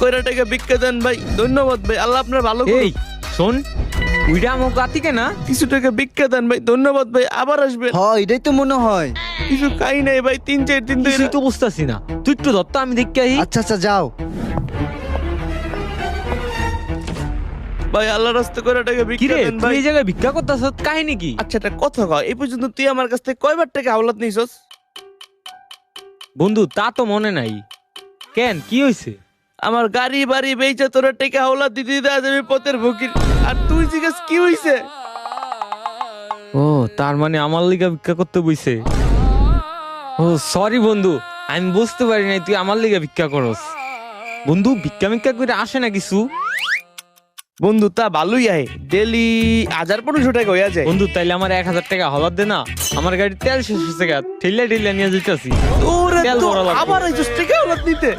কইরা টাকা ভিক্ষা দেন ভাই, ধন্যবাদ ভাই, আল্লাহ আপনার ভালো করুক। এই শোন, ওইটা আমার গাতিকে না। কিছু টাকা ভিক্ষা দেন ভাই, ধন্যবাদ ভাই, আবার আসবেন। হ এটাই তো মনে হয়। কিছু খাই নাই ভাই, 3-4 দিন ধরে। কিছুই তো বুঝতেছি না, তুই একটু ধর তো, আমি দেখি আহি। আচ্ছা আচ্ছা যাও। ভাই আল্লাহ রাস্তা কইরা টাকা কি ভিক্ষা রে, দেন তুই ভাই। এই জায়গায় ভিক্ষা করতেছ, কাহিনী কি? আচ্ছা একটা কথা কও, এই পর্যন্ত তুই আমার কাছ থেকে কয়বার টাকা হাওলাত নিছস? বন্ধু তা তো মনে নাই। কেন, কি হয়েছে? আমার গাড়ি বাড়ি বেচে তোরা টাকা হাওলাত দিতে দিতে আজ আমি পথের ফকির, আর তুই জিজ্ঞেস কি হইছে? ও তার মানে আমার লিগা ভিক্ষা করতে বইছে। ও সরি বন্ধু, আমি বুঝতে পারি নাই তুই আমার লিগা ভিক্ষা করস। বন্ধু ভিক্ষা মিক্ষা করে আসে না কিছু? বন্ধু তা ভালোই আয়, ডেলি 1500 টাকা হইয়া যায়। বন্ধু তাইলে আমার 1000 টাকা হলার দে না, আমার গাড়ি তেল শেষ হয়েছে গা, ঠেলে ঠেলে নিয়ে যেতেছি। ওরে তেল তো ভরা লাগবে। আবার আইছস টাকা হাওলাত নিতে?